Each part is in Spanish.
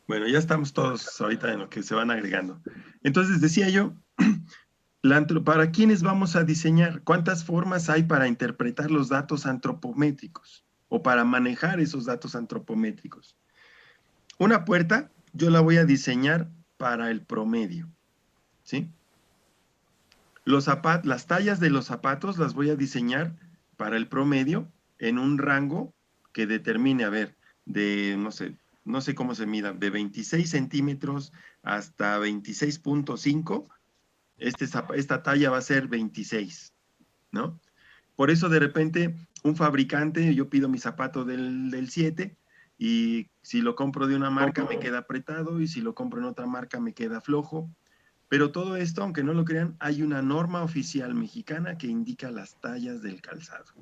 Bueno, ya estamos todos ahorita en lo que se van agregando. Entonces, decía yo, ¿para quiénes vamos a diseñar? ¿Cuántas formas hay para interpretar los datos antropométricos o para manejar esos datos antropométricos? Una puerta yo la voy a diseñar para el promedio, ¿sí? Las tallas de los zapatos las voy a diseñar para el promedio en un rango que determine, a ver, de, no sé cómo se mida, de 26 centímetros hasta 26.5, esta talla va a ser 26, ¿no? Por eso de repente un fabricante, yo pido mi zapato del 7 y si lo compro de una marca me queda apretado y si lo compro en otra marca me queda flojo. Pero todo esto, aunque no lo crean, hay una norma oficial mexicana que indica las tallas del calzado,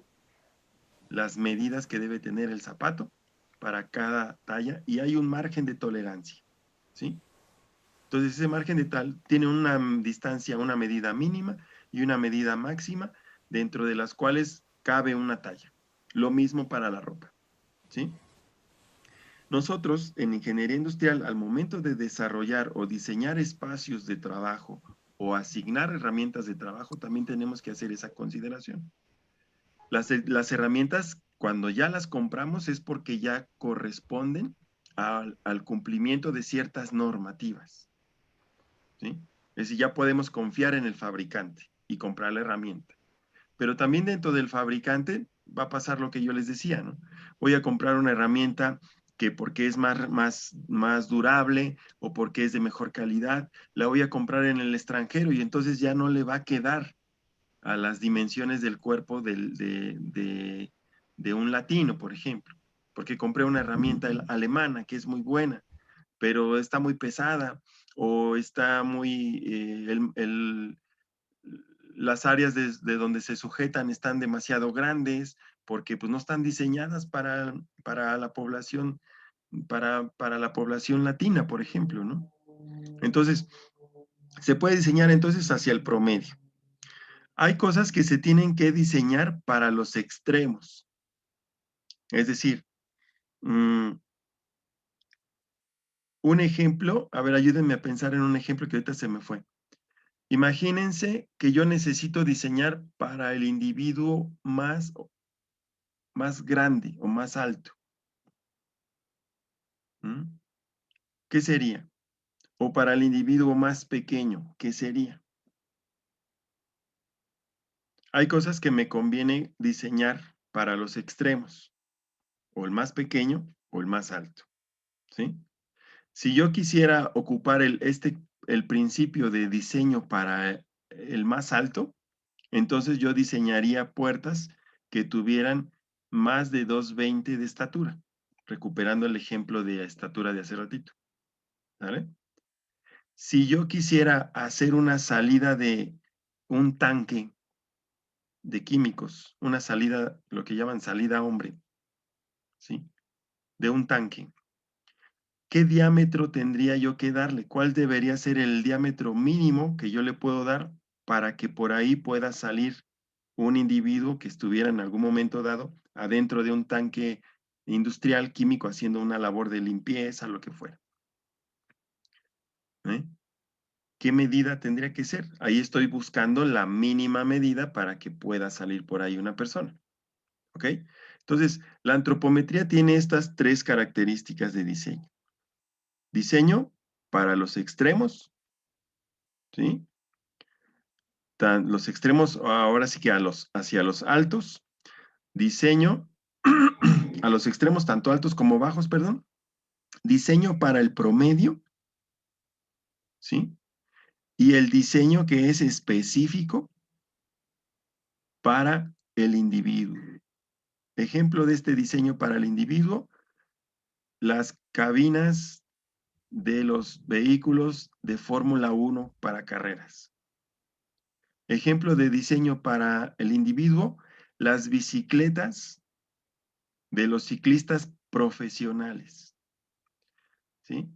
las medidas que debe tener el zapato para cada talla y hay un margen de tolerancia, ¿sí? Entonces ese margen de tal tiene una distancia, una medida mínima y una medida máxima dentro de las cuales cabe una talla. Lo mismo para la ropa, ¿sí? Nosotros en ingeniería industrial, al momento de desarrollar o diseñar espacios de trabajo o asignar herramientas de trabajo, también tenemos que hacer esa consideración. Las herramientas, cuando ya las compramos, es porque ya corresponden al cumplimiento de ciertas normativas, ¿sí? Es decir, ya podemos confiar en el fabricante y comprar la herramienta. Pero también dentro del fabricante va a pasar lo que yo les decía, ¿no? Voy a comprar una herramienta que porque es más durable o porque es de mejor calidad, la voy a comprar en el extranjero y entonces ya no le va a quedar a las dimensiones del cuerpo de un latino, por ejemplo, porque compré una herramienta alemana que es muy buena, pero está muy pesada o está muy, las áreas de donde se sujetan están demasiado grandes porque pues no están diseñadas para la población, para la población latina, por ejemplo, ¿no? Entonces, se puede diseñar entonces hacia el promedio. Hay cosas que se tienen que diseñar para los extremos. Es decir, un ejemplo, a ver, ayúdenme a pensar en un ejemplo que ahorita se me fue. Imagínense que yo necesito diseñar para el individuo más grande o más alto. ¿Mm? ¿Qué sería? O para el individuo más pequeño, ¿qué sería? Hay cosas que me conviene diseñar para los extremos, o el más pequeño o el más alto, ¿sí? Si yo quisiera ocupar el principio de diseño para el más alto, entonces yo diseñaría puertas que tuvieran más de 2.20 de estatura, recuperando el ejemplo de estatura de hace ratito, ¿vale? Si yo quisiera hacer una salida de un tanque de químicos, una salida, lo que llaman salida hombre, ¿sí? De un tanque. ¿Qué diámetro tendría yo que darle? ¿Cuál debería ser el diámetro mínimo que yo le puedo dar para que por ahí pueda salir un individuo que estuviera en algún momento dado adentro de un tanque industrial químico haciendo una labor de limpieza, lo que fuera? ¿Eh? ¿Qué medida tendría que ser? Ahí estoy buscando la mínima medida para que pueda salir por ahí una persona. ¿Ok? Entonces, la antropometría tiene estas tres características de diseño. Diseño para los extremos, ¿sí? Los extremos, ahora sí que hacia los altos. Diseño a los extremos, tanto altos como bajos, perdón. Diseño para el promedio, ¿sí? Y el diseño que es específico para el individuo. Ejemplo de este diseño para el individuo, las cabinas de los vehículos de Fórmula 1 para carreras. Ejemplo de diseño para el individuo, las bicicletas de los ciclistas profesionales, ¿sí?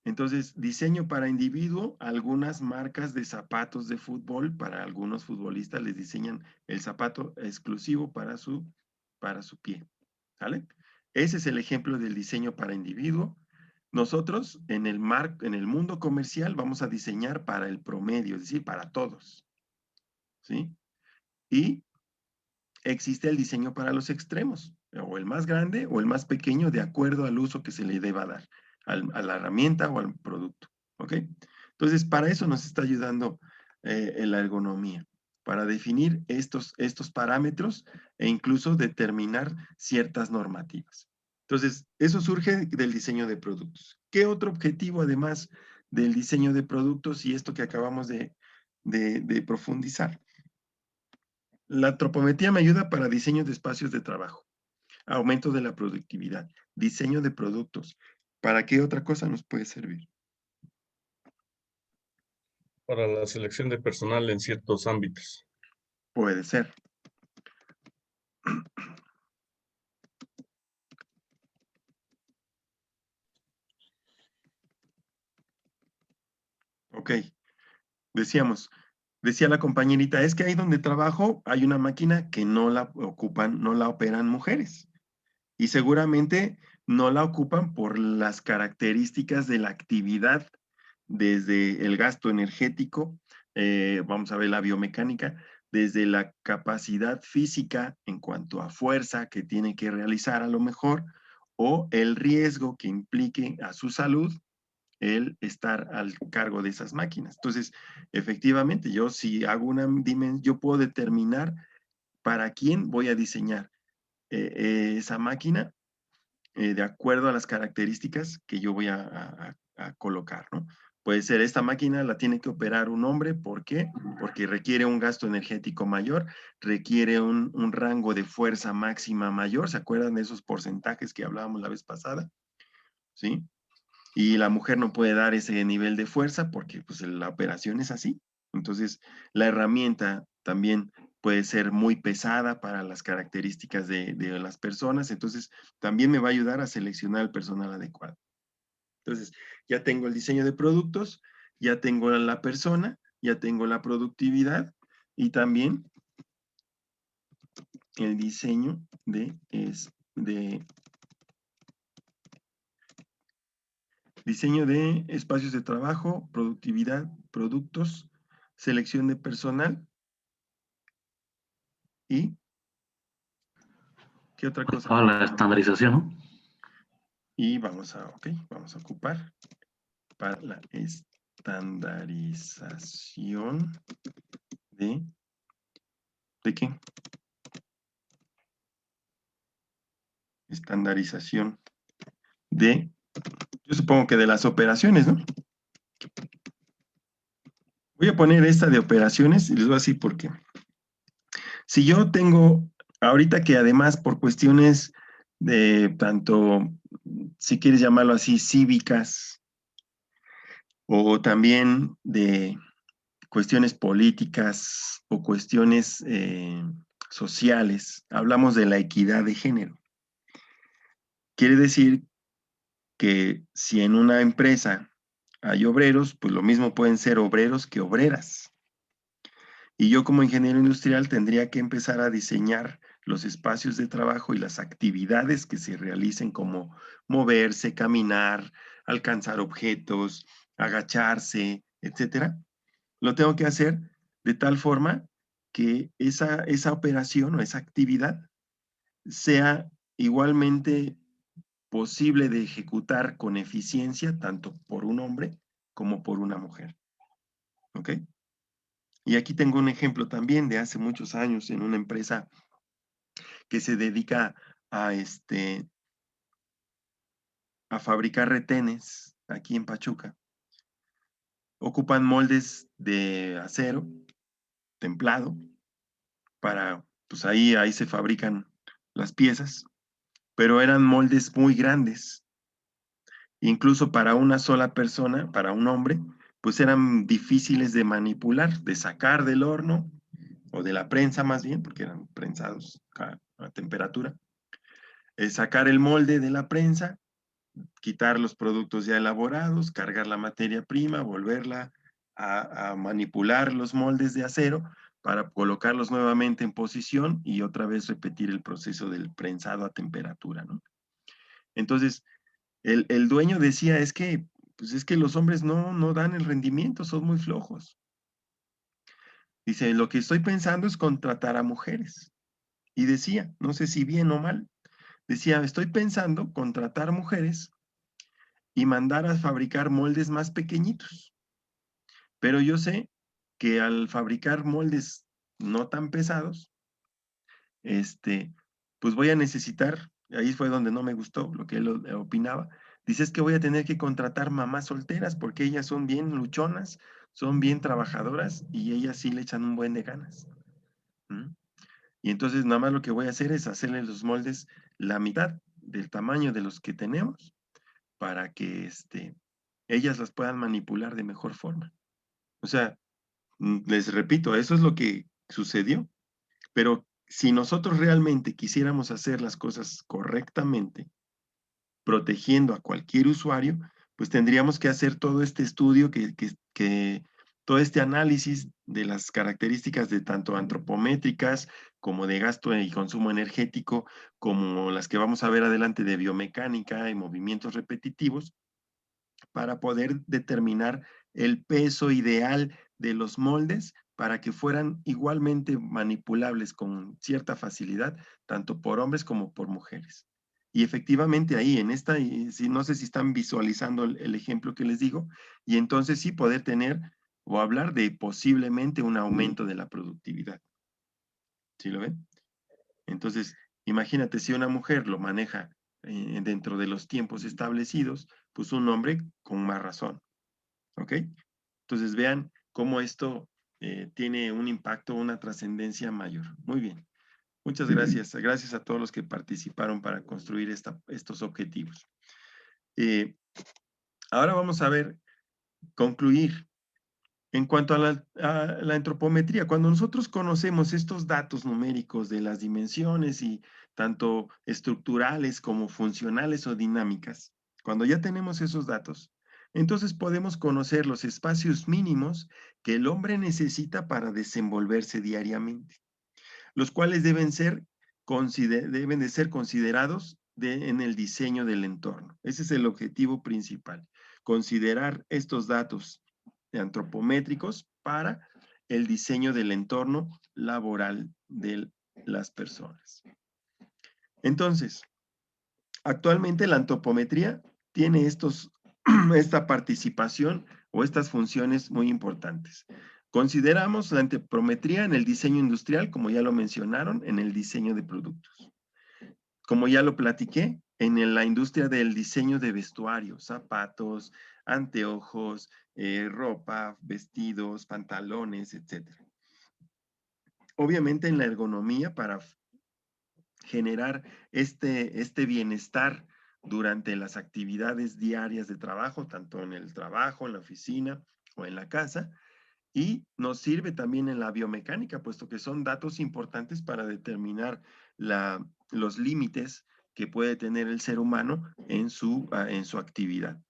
Entonces, diseño para individuo, algunas marcas de zapatos de fútbol, para algunos futbolistas les diseñan el zapato exclusivo para su pie, ¿vale? Ese es el ejemplo del diseño para individuo. Nosotros en el mundo comercial vamos a diseñar para el promedio, es decir, para todos, ¿sí? Y existe el diseño para los extremos, o el más grande o el más pequeño, de acuerdo al uso que se le deba dar a la herramienta o al producto, ¿ok? Entonces, para eso nos está ayudando la ergonomía, para definir estos parámetros e incluso determinar ciertas normativas. Entonces, eso surge del diseño de productos. ¿Qué otro objetivo, además del diseño de productos y esto que acabamos de profundizar? La antropometría me ayuda para diseño de espacios de trabajo, aumento de la productividad, diseño de productos. ¿Para qué otra cosa nos puede servir? Para la selección de personal en ciertos ámbitos. Puede ser. Ok, decía la compañerita, es que ahí donde trabajo hay una máquina que no la ocupan, no la operan mujeres. Y seguramente no la ocupan por las características de la actividad, desde el gasto energético, vamos a ver la biomecánica, desde la capacidad física en cuanto a fuerza que tiene que realizar a lo mejor, o el riesgo que implique a su salud el estar al cargo de esas máquinas. Entonces, efectivamente, yo si hago una dimensión, yo puedo determinar para quién voy a diseñar esa máquina de acuerdo a las características que yo voy a colocar, ¿no? Puede ser, esta máquina la tiene que operar un hombre, ¿por qué? Porque requiere un gasto energético mayor, requiere un rango de fuerza máxima mayor, ¿se acuerdan de esos porcentajes que hablábamos la vez pasada? ¿Sí? Y la mujer no puede dar ese nivel de fuerza porque pues la operación es así. Entonces, la herramienta también puede ser muy pesada para las características de las personas, entonces también me va a ayudar a seleccionar el personal adecuado. Entonces, ya tengo el diseño de productos, ya tengo la persona, ya tengo la productividad y también el diseño diseño de espacios de trabajo, productividad, productos, selección de personal y ¿qué otra cosa? Para la estandarización, ¿no? Y vamos a ocupar para la estandarización ¿de qué? Estandarización yo supongo que de las operaciones, ¿no? Voy a poner esta de operaciones y les voy a decir por qué. Si yo tengo, ahorita que además por cuestiones de tanto, si quieres llamarlo así, cívicas, o también de cuestiones políticas o cuestiones sociales, hablamos de la equidad de género. Quiere decir que si en una empresa hay obreros, pues lo mismo pueden ser obreros que obreras. Y yo como ingeniero industrial tendría que empezar a diseñar los espacios de trabajo y las actividades que se realicen como moverse, caminar, alcanzar objetos, agacharse, etcétera. Lo tengo que hacer de tal forma que esa operación o esa actividad sea igualmente posible de ejecutar con eficiencia tanto por un hombre como por una mujer. ¿Ok? Y aquí tengo un ejemplo también de hace muchos años en una empresa que se dedica a, a fabricar retenes aquí en Pachuca. Ocupan moldes de acero templado para, pues ahí se fabrican las piezas, pero eran moldes muy grandes. Incluso para una sola persona, para un hombre, pues eran difíciles de manipular, de sacar del horno o de la prensa más bien, porque eran prensados a temperatura, sacar el molde de la prensa quitar los productos ya elaborados, cargar la materia prima, volverla a manipular los moldes de acero para colocarlos nuevamente en posición y otra vez repetir el proceso del prensado a temperatura, ¿no? Entonces, el dueño decía, es que, pues es que los hombres no dan el rendimiento, son muy flojos. Dice, lo que estoy pensando es contratar a mujeres. Y decía, no sé si bien o mal, decía, estoy pensando contratar mujeres y mandar a fabricar moldes más pequeñitos. Pero yo sé que al fabricar moldes no tan pesados, este, pues voy a necesitar, ahí fue donde no me gustó lo que él opinaba, dice es que voy a tener que contratar mamás solteras porque ellas son bien luchonas, son bien trabajadoras y ellas sí le echan un buen de ganas. ¿Mm? Y entonces nada más lo que voy a hacer es hacerle los moldes la mitad del tamaño de los que tenemos para que ellas las puedan manipular de mejor forma. O sea, les repito, eso es lo que sucedió, pero si nosotros realmente quisiéramos hacer las cosas correctamente, protegiendo a cualquier usuario, pues tendríamos que hacer todo este estudio, todo este análisis de las características de tanto antropométricas como de gasto y consumo energético, como las que vamos a ver adelante de biomecánica y movimientos repetitivos, para poder determinar el peso ideal de los moldes para que fueran igualmente manipulables con cierta facilidad, tanto por hombres como por mujeres. Y efectivamente ahí en esta, y no sé si están visualizando el ejemplo que les digo, y entonces sí poder tener o hablar de posiblemente un aumento de la productividad. ¿Sí lo ven? Entonces, imagínate si una mujer lo maneja dentro de los tiempos establecidos, pues un hombre con más razón. ¿Ok? Entonces vean cómo esto tiene un impacto, una trascendencia mayor. Muy bien. Muchas gracias. Gracias a todos los que participaron para construir estos objetivos. Eh, ahora vamos a ver, concluir. En cuanto a la antropometría, cuando nosotros conocemos estos datos numéricos de las dimensiones y tanto estructurales como funcionales o dinámicas, cuando ya tenemos esos datos, entonces podemos conocer los espacios mínimos que el hombre necesita para desenvolverse diariamente, los cuales deben de ser considerados en el diseño del entorno. Ese es el objetivo principal, considerar estos datos antropométricos para el diseño del entorno laboral de las personas. Entonces, actualmente la antropometría tiene esta participación o estas funciones muy importantes. Consideramos la antropometría en el diseño industrial, como ya lo mencionaron, en el diseño de productos. Como ya lo platiqué, en la industria del diseño de vestuario, zapatos, anteojos, ropa, vestidos, pantalones, etc. Obviamente en la ergonomía para generar este bienestar durante las actividades diarias de trabajo, tanto en el trabajo, en la oficina o en la casa, y nos sirve también en la biomecánica, puesto que son datos importantes para determinar los límites que puede tener el ser humano en su actividad.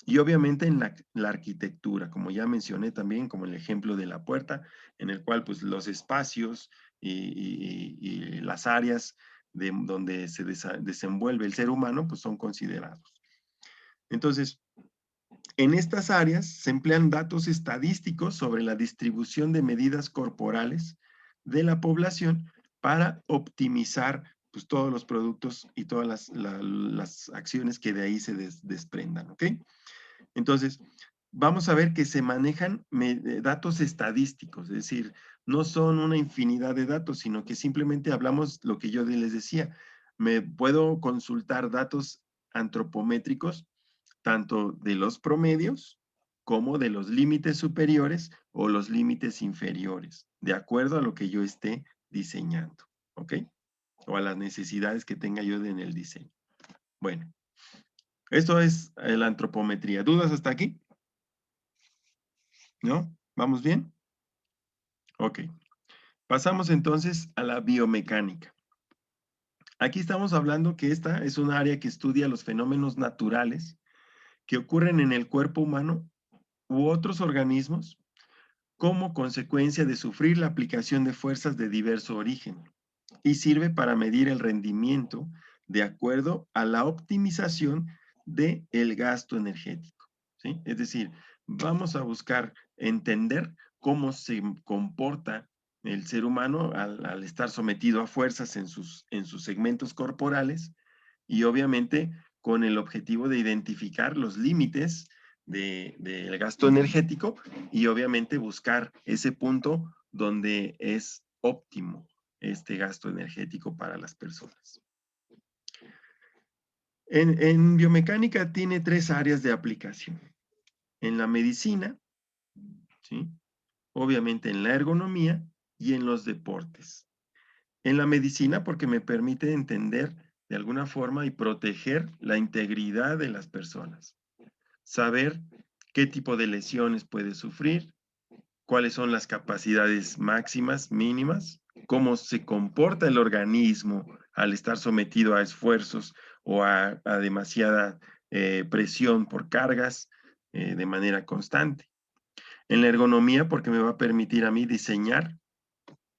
Y obviamente en la arquitectura, como ya mencioné también, como el ejemplo de la puerta, en el cual pues los espacios y las áreas donde se desenvuelve el ser humano, pues son considerados. Entonces, en estas áreas se emplean datos estadísticos sobre la distribución de medidas corporales de la población para optimizar pues, todos los productos y todas las acciones que de ahí se desprendan, ¿ok? Entonces, vamos a ver que se manejan datos estadísticos, es decir, no son una infinidad de datos, sino que simplemente hablamos lo que yo les decía. Me puedo consultar datos antropométricos, tanto de los promedios como de los límites superiores o los límites inferiores, de acuerdo a lo que yo esté diseñando, ¿ok? O a las necesidades que tenga yo en el diseño. Bueno, esto es la antropometría. ¿Dudas hasta aquí? ¿No? ¿Vamos bien? Ok. Pasamos entonces a la biomecánica. Aquí estamos hablando que esta es un área que estudia los fenómenos naturales que ocurren en el cuerpo humano u otros organismos como consecuencia de sufrir la aplicación de fuerzas de diverso origen y sirve para medir el rendimiento de acuerdo a la optimización del gasto energético, ¿sí? Es decir, vamos a buscar entender cómo se comporta el ser humano al estar sometido a fuerzas en sus segmentos corporales y obviamente con el objetivo de identificar los límites del gasto energético y obviamente buscar ese punto donde es óptimo este gasto energético para las personas. En biomecánica tiene tres áreas de aplicación. En la medicina, ¿sí? Obviamente en la ergonomía y en los deportes. En la medicina porque me permite entender de alguna forma y proteger la integridad de las personas. Saber qué tipo de lesiones puede sufrir, cuáles son las capacidades máximas, mínimas, cómo se comporta el organismo al estar sometido a esfuerzos o a demasiada presión por cargas de manera constante. En la ergonomía, porque me va a permitir a mí diseñar,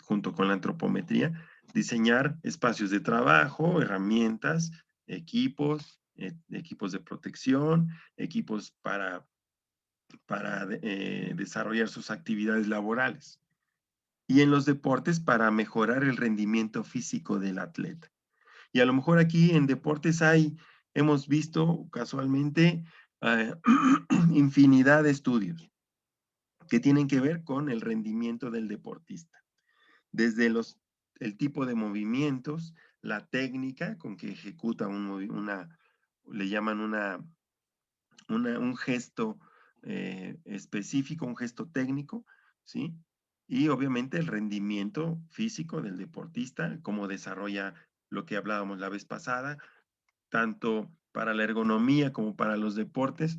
junto con la antropometría, diseñar espacios de trabajo, herramientas, equipos de protección, equipos para desarrollar sus actividades laborales. Y en los deportes para mejorar el rendimiento físico del atleta. Y a lo mejor aquí en deportes hemos visto casualmente eh, infinidad de estudios que tienen que ver con el rendimiento del deportista. Desde el tipo de movimientos, la técnica con que ejecuta le llaman un gesto específico, un gesto técnico, ¿sí? Y obviamente el rendimiento físico del deportista, cómo desarrolla lo que hablábamos la vez pasada, tanto para la ergonomía como para los deportes,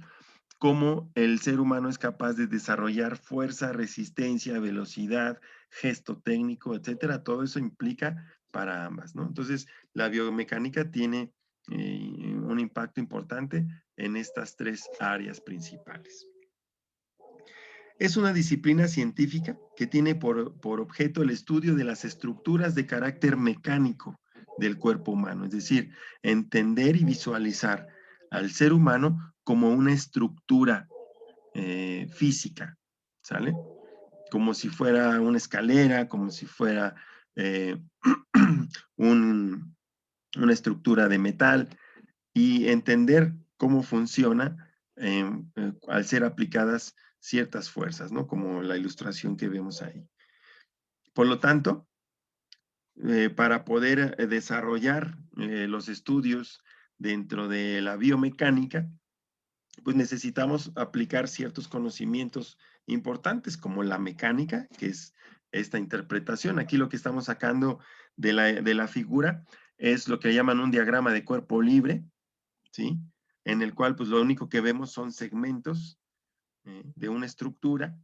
cómo el ser humano es capaz de desarrollar fuerza, resistencia, velocidad, gesto técnico, etcétera. Todo eso implica para ambas, ¿no? Entonces, la biomecánica tiene un impacto importante en estas tres áreas principales. Es una disciplina científica que tiene por objeto el estudio de las estructuras de carácter mecánico del cuerpo humano, es decir, entender y visualizar al ser humano como una estructura física, ¿sale? Como si fuera una escalera, como si fuera eh, un, una estructura de metal y entender cómo funciona al ser aplicadas ciertas fuerzas, ¿no? Como la ilustración que vemos ahí. Por lo tanto, para poder desarrollar los estudios dentro de la biomecánica, pues necesitamos aplicar ciertos conocimientos importantes como la mecánica, que es esta interpretación. Aquí lo que estamos sacando de la figura es lo que llaman un diagrama de cuerpo libre, ¿sí? En el cual pues lo único que vemos son segmentos de una estructura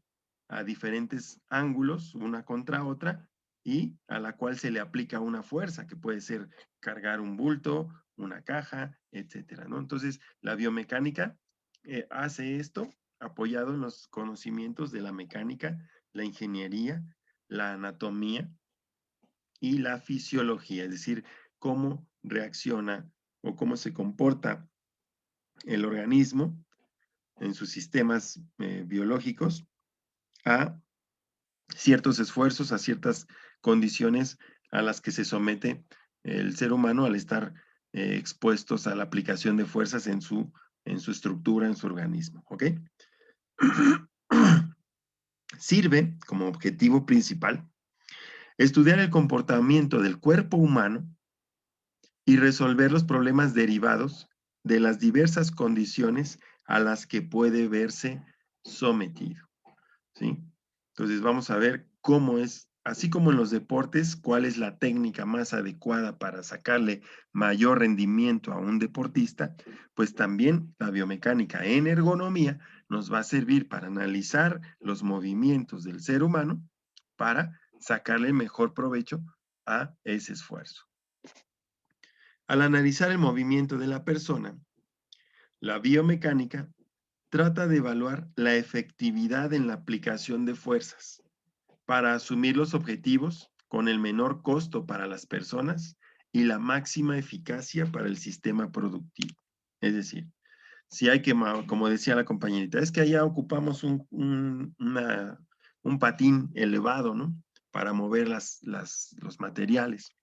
a diferentes ángulos, una contra otra, y a la cual se le aplica una fuerza, que puede ser cargar un bulto, una caja, etcétera, ¿no? Entonces, la biomecánica hace esto apoyado en los conocimientos de la mecánica, la ingeniería, la anatomía y la fisiología, es decir, cómo reacciona o cómo se comporta el organismo en sus sistemas biológicos a ciertos esfuerzos, a ciertas condiciones a las que se somete el ser humano al estar expuestos a la aplicación de fuerzas en su estructura, en su organismo. ¿Ok? Sirve como objetivo principal estudiar el comportamiento del cuerpo humano y resolver los problemas derivados de las diversas condiciones a las que puede verse sometido. ¿Sí? Entonces vamos a ver cómo es, así como en los deportes, cuál es la técnica más adecuada para sacarle mayor rendimiento a un deportista, pues también la biomecánica en ergonomía nos va a servir para analizar los movimientos del ser humano para sacarle mejor provecho a ese esfuerzo. Al analizar el movimiento de la persona, la biomecánica trata de evaluar la efectividad en la aplicación de fuerzas para asumir los objetivos con el menor costo para las personas y la máxima eficacia para el sistema productivo. Es decir, si hay que, como decía la compañerita, es que allá ocupamos un patín elevado, ¿no? Para mover los materiales.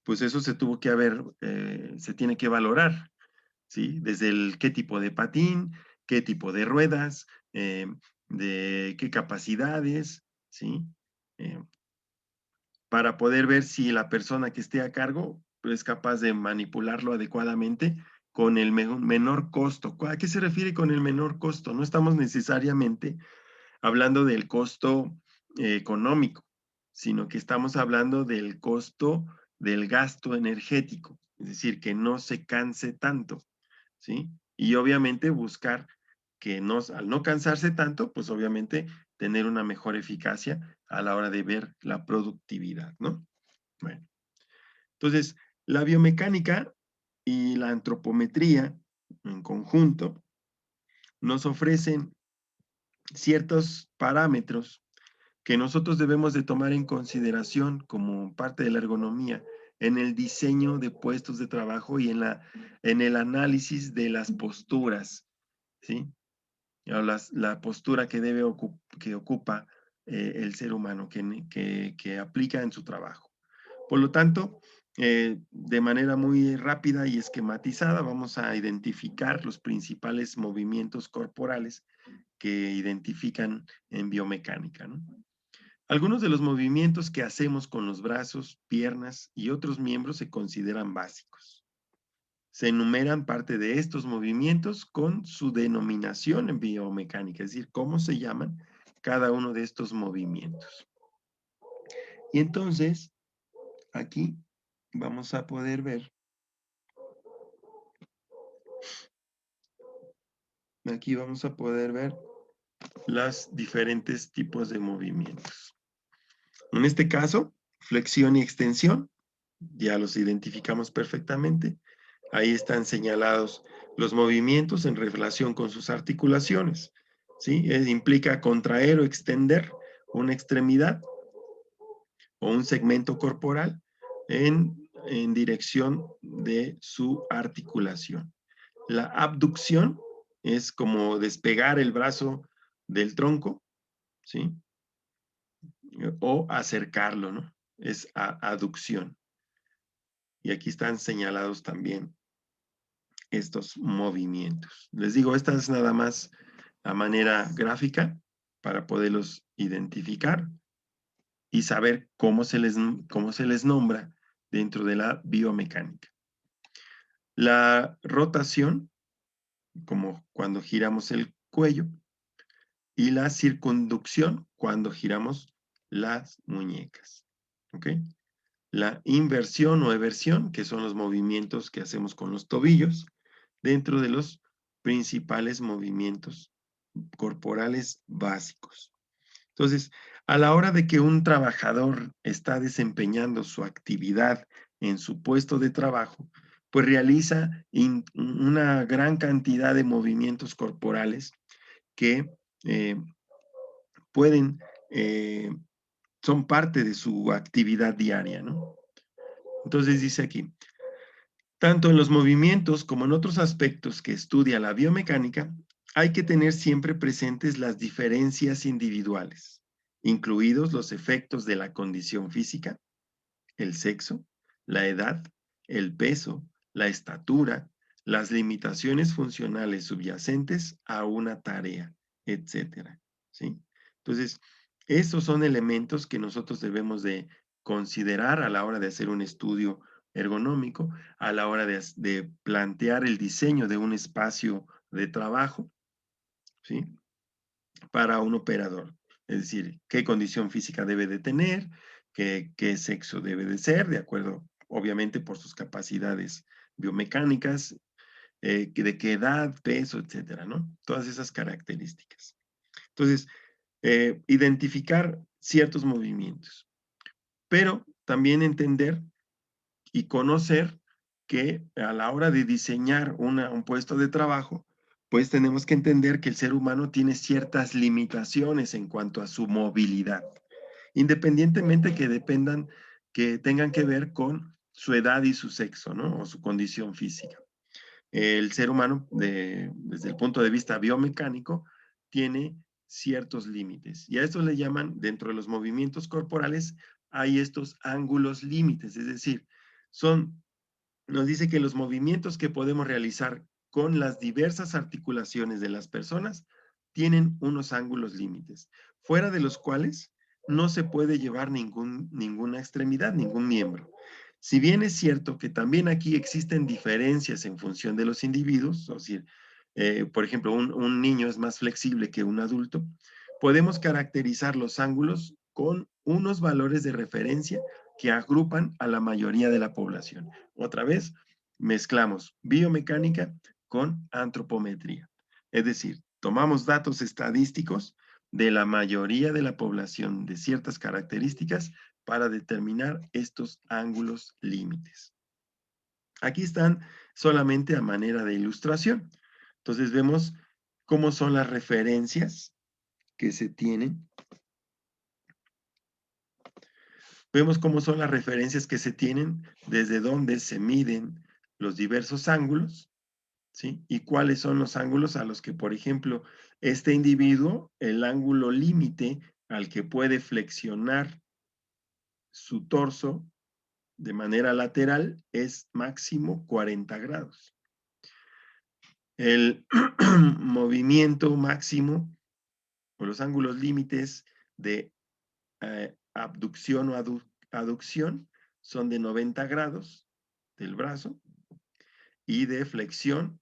Pues eso se tuvo que haber, se tiene que valorar, ¿sí? Desde el qué tipo de patín, qué tipo de ruedas, de qué capacidades, ¿sí? Eh, para poder ver si la persona que esté a cargo es capaz de manipularlo adecuadamente con el menor costo. ¿A qué se refiere con el menor costo? No estamos necesariamente hablando del costo económico, sino que estamos hablando del costo del gasto energético, es decir, que no se canse tanto, ¿sí? Y obviamente buscar que no, al no cansarse tanto, pues obviamente tener una mejor eficacia a la hora de ver la productividad, ¿no? Bueno, entonces, la biomecánica y la antropometría en conjunto nos ofrecen ciertos parámetros que nosotros debemos de tomar en consideración como parte de la ergonomía en el diseño de puestos de trabajo y en el análisis de las posturas, ¿sí? O la postura que que ocupa el ser humano, que aplica en su trabajo. Por lo tanto, de manera muy rápida y esquematizada, vamos a identificar los principales movimientos corporales que identifican en biomecánica, ¿no? Algunos de los movimientos que hacemos con los brazos, piernas y otros miembros se consideran básicos. Se enumeran parte de estos movimientos con su denominación en biomecánica, es decir, cómo se llaman cada uno de estos movimientos. Y entonces, aquí vamos a poder ver, los diferentes tipos de movimientos. En este caso, flexión y extensión, ya los identificamos perfectamente. Ahí están señalados los movimientos en relación con sus articulaciones, ¿sí? Implica contraer o extender una extremidad o un segmento corporal en dirección de su articulación. La abducción es como despegar el brazo del tronco, ¿sí? O acercarlo, ¿no? Es aducción. Y aquí están señalados también estos movimientos. Les digo, esta es nada más a manera gráfica para poderlos identificar y saber cómo se les nombra dentro de la biomecánica. La rotación, como cuando giramos el cuello, y la circunducción, cuando giramos las muñecas. ¿Ok? La inversión o eversión, que son los movimientos que hacemos con los tobillos, dentro de los principales movimientos corporales básicos. Entonces, a la hora de que un trabajador está desempeñando su actividad en su puesto de trabajo, pues realiza una gran cantidad de movimientos corporales que eh, pueden, son parte de su actividad diaria, ¿no? Entonces dice aquí, tanto en los movimientos como en otros aspectos que estudia la biomecánica, hay que tener siempre presentes las diferencias individuales, incluidos los efectos de la condición física, el sexo, la edad, el peso, la estatura, las limitaciones funcionales subyacentes a una tarea, etcétera, ¿sí? Entonces, esos son elementos que nosotros debemos de considerar a la hora de hacer un estudio ergonómico, a la hora de plantear el diseño de un espacio de trabajo, ¿sí? Para un operador. Es decir, qué condición física debe de tener, qué sexo debe de ser, de acuerdo, obviamente, por sus capacidades biomecánicas, de qué edad, peso, etcétera, ¿no? Todas esas características. Entonces, identificar ciertos movimientos, pero también entender y conocer que a la hora de diseñar un puesto de trabajo, pues tenemos que entender que el ser humano tiene ciertas limitaciones en cuanto a su movilidad, independientemente que tengan que ver con su edad y su sexo, ¿no? O su condición física. El ser humano, desde el punto de vista biomecánico, tiene ciertos límites. Y a esto le llaman, dentro de los movimientos corporales, hay estos ángulos límites, es decir, nos dice que los movimientos que podemos realizar con las diversas articulaciones de las personas tienen unos ángulos límites, fuera de los cuales no se puede llevar ninguna extremidad, ningún miembro. Si bien es cierto que también aquí existen diferencias en función de los individuos, es decir, por ejemplo, un niño es más flexible que un adulto, podemos caracterizar los ángulos con unos valores de referencia que agrupan a la mayoría de la población. Otra vez, mezclamos biomecánica con antropometría. Es decir, tomamos datos estadísticos de la mayoría de la población de ciertas características para determinar estos ángulos límites. Aquí están solamente a manera de ilustración. Entonces vemos cómo son las referencias que se tienen. Vemos cómo son las referencias que se tienen, desde dónde se miden los diversos ángulos, ¿sí? Y cuáles son los ángulos a los que, por ejemplo, este individuo, el ángulo límite al que puede flexionar su torso de manera lateral es máximo 40 grados. El movimiento máximo o los ángulos límites de abducción o aducción son de 90 grados del brazo y de flexión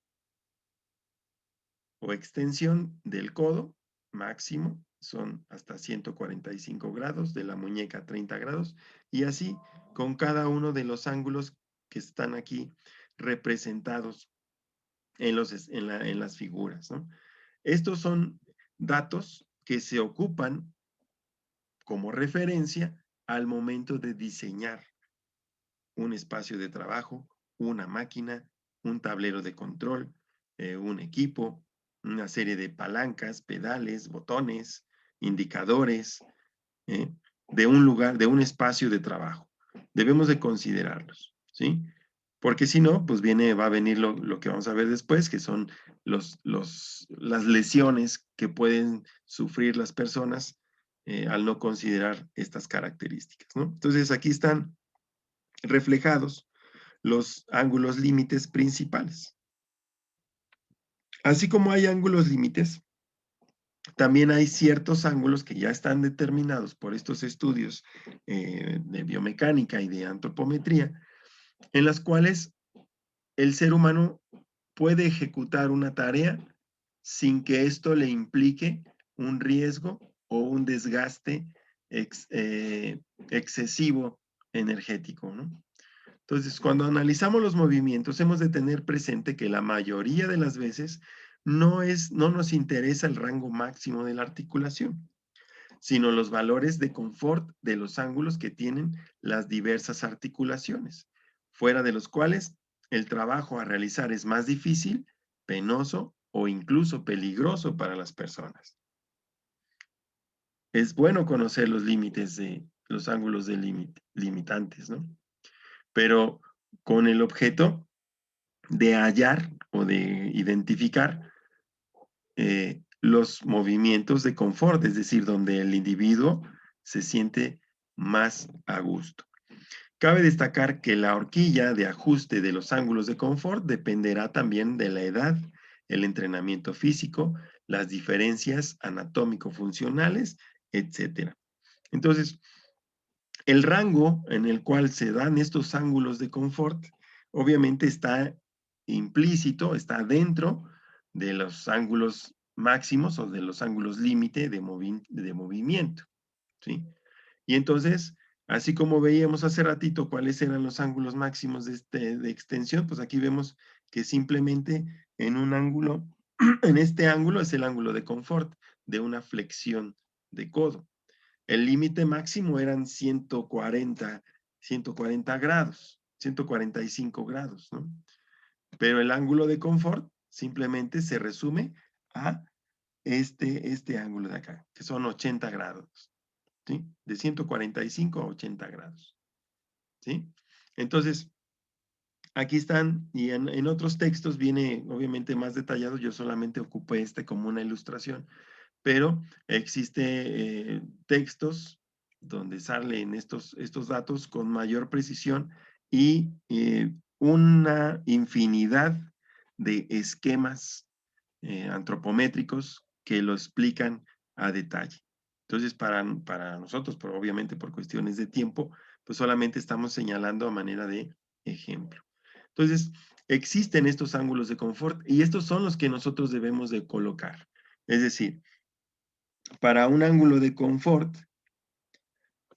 o extensión del codo máximo son hasta 145 grados, de la muñeca 30 grados, y así con cada uno de los ángulos que están aquí representados en las figuras, ¿no? Estos son datos que se ocupan como referencia al momento de diseñar un espacio de trabajo, una máquina, un tablero de control, un equipo, una serie de palancas, pedales, botones, indicadores, ¿eh? De un lugar, de un espacio de trabajo. Debemos de considerarlos, ¿sí? Porque si no, pues va a venir lo que vamos a ver después, que son las lesiones que pueden sufrir las personas al no considerar estas características, ¿no? Entonces aquí están reflejados los ángulos límites principales. Así como hay ángulos límites, también hay ciertos ángulos que ya están determinados por estos estudios de biomecánica y de antropometría, en las cuales el ser humano puede ejecutar una tarea sin que esto le implique un riesgo o un desgaste excesivo energético, ¿no? Entonces, cuando analizamos los movimientos, hemos de tener presente que la mayoría de las veces no nos interesa el rango máximo de la articulación, sino los valores de confort de los ángulos que tienen las diversas articulaciones, fuera de los cuales el trabajo a realizar es más difícil, penoso o incluso peligroso para las personas. Es bueno conocer los límites de los ángulos de limitantes, ¿no? Pero con el objeto de hallar o de identificar los movimientos de confort, es decir, donde el individuo se siente más a gusto. Cabe destacar que la horquilla de ajuste de los ángulos de confort dependerá también de la edad, el entrenamiento físico, las diferencias anatómico-funcionales, etc. Entonces, el rango en el cual se dan estos ángulos de confort, obviamente está implícito, está dentro de los ángulos máximos o de los ángulos límite de movimiento, ¿sí? Y entonces, así como veíamos hace ratito cuáles eran los ángulos máximos de extensión, pues aquí vemos que simplemente en un ángulo, en este ángulo es el ángulo de confort de una flexión de codo. El límite máximo eran 140 grados. 145 grados, ¿no? Pero el ángulo de confort simplemente se resume a este ángulo de acá, que son 80 grados, ¿sí? De 145 a 80 grados, ¿sí? Entonces, aquí están, y en otros textos viene obviamente más detallado, yo solamente ocupé este como una ilustración, pero existe textos donde salen estos datos con mayor precisión y una infinidad de esquemas antropométricos que lo explican a detalle. Entonces, para nosotros, pero obviamente por cuestiones de tiempo, pues solamente estamos señalando a manera de ejemplo. Entonces, existen estos ángulos de confort y estos son los que nosotros debemos de colocar. Es decir, para un ángulo de confort,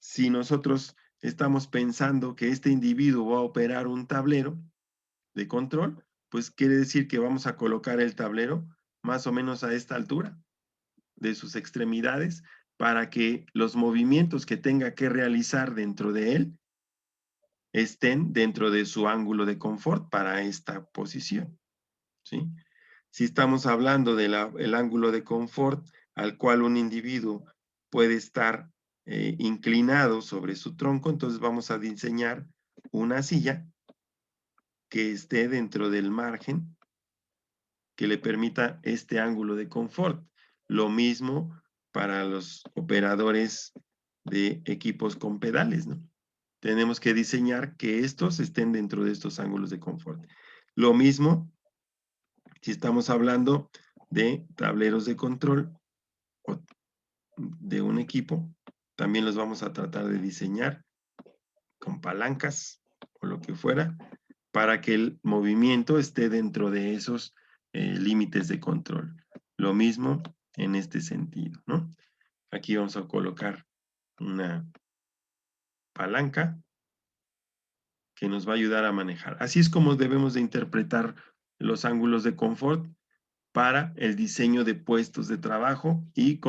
si nosotros estamos pensando que este individuo va a operar un tablero de control, pues quiere decir que vamos a colocar el tablero más o menos a esta altura de sus extremidades para que los movimientos que tenga que realizar dentro de él estén dentro de su ángulo de confort para esta posición, ¿sí? Si estamos hablando del ángulo de confort al cual un individuo puede estar inclinado sobre su tronco, entonces vamos a diseñar una silla que esté dentro del margen que le permita este ángulo de confort. Lo mismo para los operadores de equipos con pedales, ¿no? Tenemos que diseñar que estos estén dentro de estos ángulos de confort. Lo mismo si estamos hablando de tableros de control o de un equipo, también los vamos a tratar de diseñar con palancas o lo que fuera, para que el movimiento esté dentro de esos límites de control. Lo mismo en este sentido, ¿no? Aquí vamos a colocar una palanca que nos va a ayudar a manejar. Así es como debemos de interpretar los ángulos de confort para el diseño de puestos de trabajo y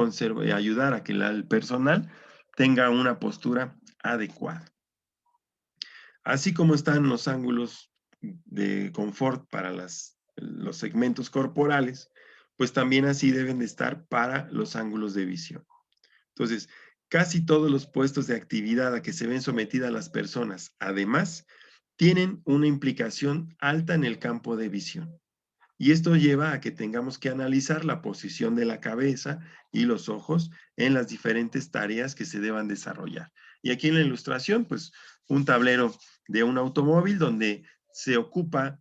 ayudar a que el personal tenga una postura adecuada. Así como están los ángulos de confort para los segmentos corporales, pues también así deben de estar para los ángulos de visión. Entonces, casi todos los puestos de actividad a que se ven sometidas las personas, además, tienen una implicación alta en el campo de visión. Y esto lleva a que tengamos que analizar la posición de la cabeza y los ojos en las diferentes tareas que se deban desarrollar. Y aquí en la ilustración, pues un tablero de un automóvil donde se ocupa,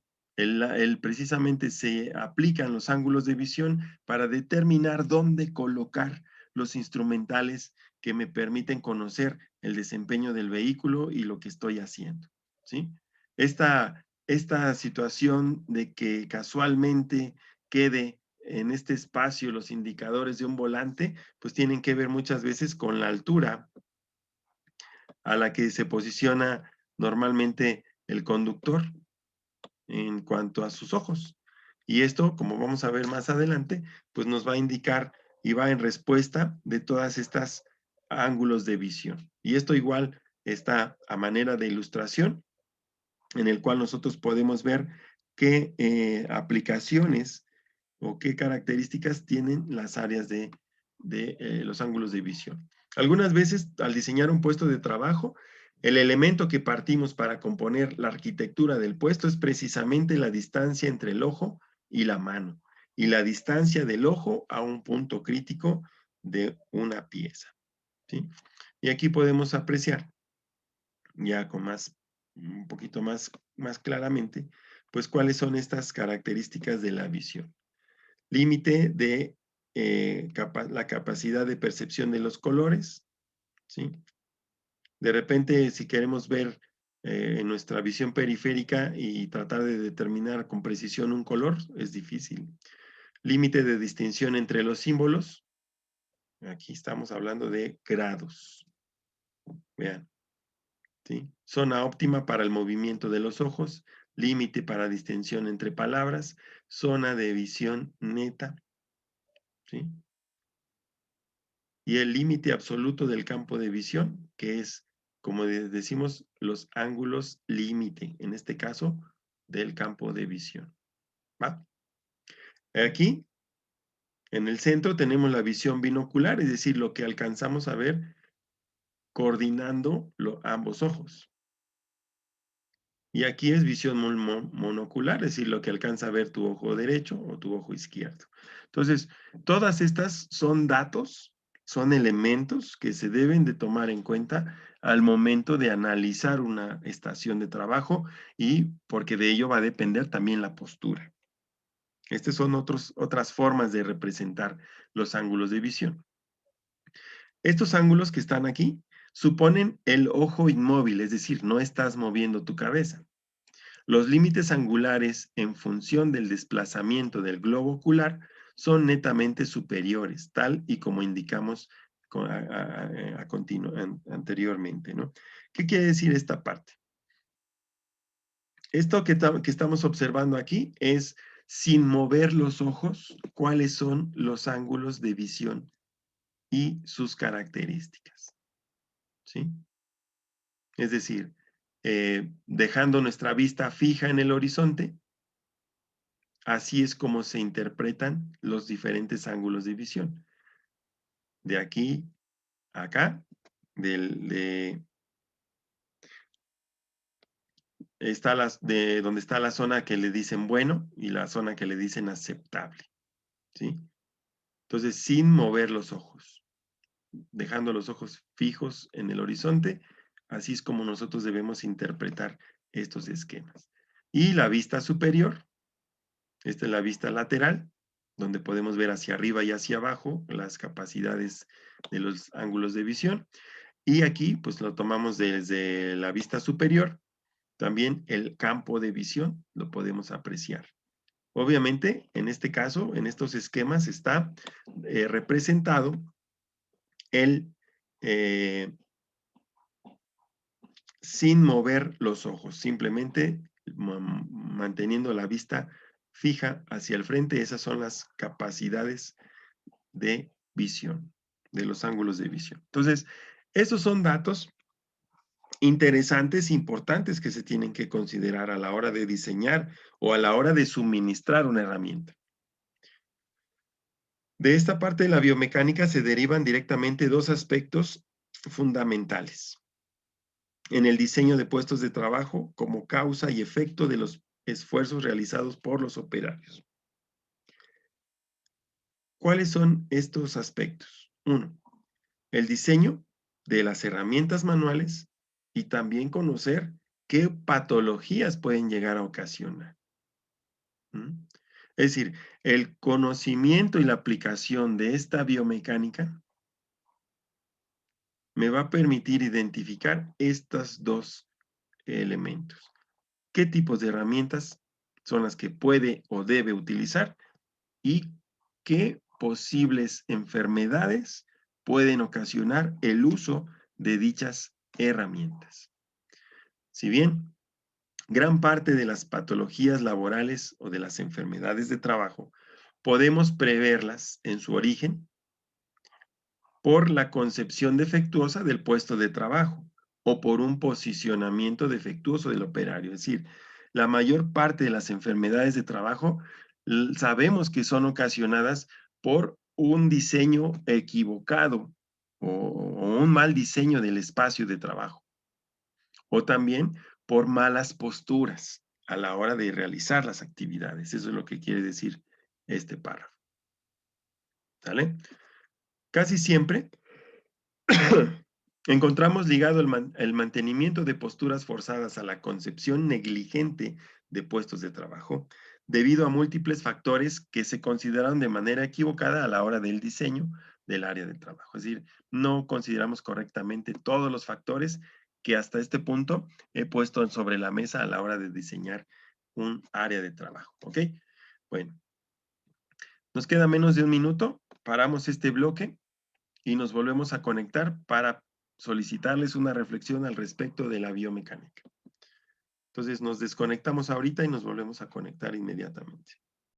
precisamente se aplican los ángulos de visión para determinar dónde colocar los instrumentales que me permiten conocer el desempeño del vehículo y lo que estoy haciendo, ¿sí? Esta situación de que casualmente quede en este espacio los indicadores de un volante, pues tienen que ver muchas veces con la altura a la que se posiciona normalmente el conductor en cuanto a sus ojos. Y esto, como vamos a ver más adelante, pues nos va a indicar y va en respuesta de todas estas ángulos de visión. Y esto igual está a manera de ilustración en el cual nosotros podemos ver qué aplicaciones o qué características tienen las áreas de los ángulos de visión. Algunas veces, al diseñar un puesto de trabajo, el elemento que partimos para componer la arquitectura del puesto es precisamente la distancia entre el ojo y la mano, y la distancia del ojo a un punto crítico de una pieza, ¿sí? Y aquí podemos apreciar ya con un poquito más claramente, pues cuáles son estas características de la visión. Límite de la capacidad de percepción de los colores, ¿sí? De repente, si queremos ver en nuestra visión periférica y tratar de determinar con precisión un color, es difícil. Límite de distinción entre los símbolos, aquí estamos hablando de grados, vean. ¿Sí? Zona óptima para el movimiento de los ojos, límite para distensión entre palabras, zona de visión neta, ¿sí? Y el límite absoluto del campo de visión, que es como decimos, los ángulos límite, en este caso, del campo de visión. ¿Va? Aquí, en el centro, tenemos la visión binocular, es decir, lo que alcanzamos a ver coordinando ambos ojos. Y aquí es visión monocular, es decir, lo que alcanza a ver tu ojo derecho o tu ojo izquierdo. Entonces, todas estas son datos, son elementos que se deben de tomar en cuenta al momento de analizar una estación de trabajo y porque de ello va a depender también la postura. Estas son otras formas de representar los ángulos de visión. Estos ángulos que están aquí suponen el ojo inmóvil, es decir, no estás moviendo tu cabeza. Los límites angulares en función del desplazamiento del globo ocular son netamente superiores, tal y como indicamos anteriormente, ¿no? ¿Qué quiere decir esta parte? Esto que estamos observando aquí es, sin mover los ojos, cuáles son los ángulos de visión y sus características, ¿sí? Es decir, dejando nuestra vista fija en el horizonte, así es como se interpretan los diferentes ángulos de visión. De aquí a acá, de donde está la zona que le dicen bueno y la zona que le dicen aceptable, ¿sí? Entonces, sin mover los ojos, dejando los ojos fijos en el horizonte, así es como nosotros debemos interpretar estos esquemas. Y la vista superior, esta es la vista lateral, donde podemos ver hacia arriba y hacia abajo las capacidades de los ángulos de visión. Y aquí, pues lo tomamos desde la vista superior. También el campo de visión lo podemos apreciar. Obviamente, en este caso, en estos esquemas está representado el sin mover los ojos, simplemente manteniendo la vista fija hacia el frente. Esas son las capacidades de visión, de los ángulos de visión. Entonces, esos son datos interesantes, importantes que se tienen que considerar a la hora de diseñar o a la hora de suministrar una herramienta. De esta parte de la biomecánica se derivan directamente dos aspectos fundamentales en el diseño de puestos de trabajo como causa y efecto de los esfuerzos realizados por los operarios. ¿Cuáles son estos aspectos? Uno, el diseño de las herramientas manuales y también conocer qué patologías pueden llegar a ocasionar. ¿Mm? Es decir, el conocimiento y la aplicación de esta biomecánica me va a permitir identificar estos dos elementos. ¿Qué tipos de herramientas son las que puede o debe utilizar y qué posibles enfermedades pueden ocasionar el uso de dichas herramientas? Si bien gran parte de las patologías laborales o de las enfermedades de trabajo podemos preverlas en su origen por la concepción defectuosa del puesto de trabajo o por un posicionamiento defectuoso del operario. Es decir, la mayor parte de las enfermedades de trabajo sabemos que son ocasionadas por un diseño equivocado o un mal diseño del espacio de trabajo, o también por malas posturas a la hora de realizar las actividades. Eso es lo que quiere decir este párrafo. ¿Sale? Casi siempre encontramos ligado el mantenimiento de posturas forzadas a la concepción negligente de puestos de trabajo, debido a múltiples factores que se consideraron de manera equivocada a la hora del diseño del área de trabajo. Es decir, no consideramos correctamente todos los factores que hasta este punto he puesto sobre la mesa a la hora de diseñar un área de trabajo. ¿Ok? Bueno, nos queda menos de un minuto. Paramos este bloque y nos volvemos a conectar para solicitarles una reflexión al respecto de la biomecánica. Entonces nos desconectamos ahorita y nos volvemos a conectar inmediatamente.